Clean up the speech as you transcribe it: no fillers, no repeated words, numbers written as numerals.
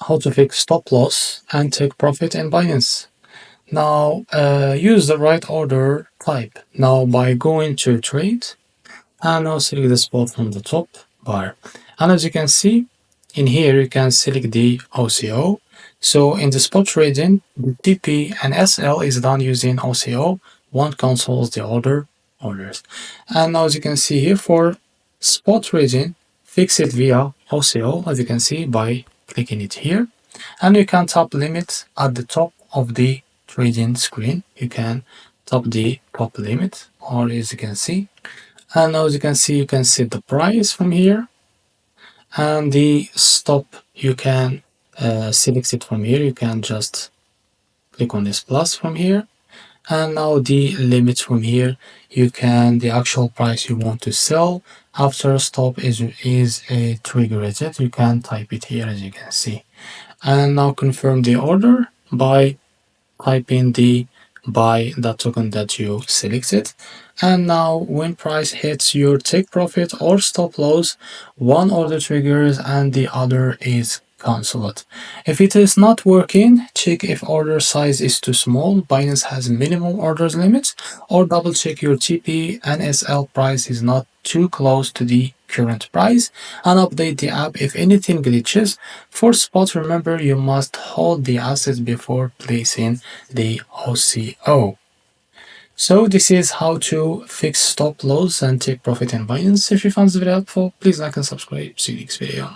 how to fix stop loss and take profit in Binance. Now use the right order type. Now by going to trade and now select the spot from the top bar. And as you can see in here, you can select the OCO. So in the spot trading, the TP and SL is done using OCO. One cancels the other orders. And now as you can see here for spot trading, fix it via OCO, as you can see by clicking it here. And you can tap limit at the top of the trading screen. You can tap the top limit, or as you can see. And now as you can see, you can set the price from here. And the stop, you can select it from here. You can just click on this plus from here. And now the limit from here, you can, the actual price you want to sell after stop is triggered. You can type it here, as you can see. And now confirm the order by typing the buy that token that you selected. And now when price hits your take profit or stop loss, one order triggers and the other is cancelled. If it is not working, check if order size is too small, Binance has minimum orders limits, or double check your TP and SL price is not too close to the current price, and update the app if anything glitches. For spot, remember you must hold the assets before placing the OCO. So this is how to fix stop loss and take profit in Binance. If you found this video helpful, please like and subscribe. See you next video.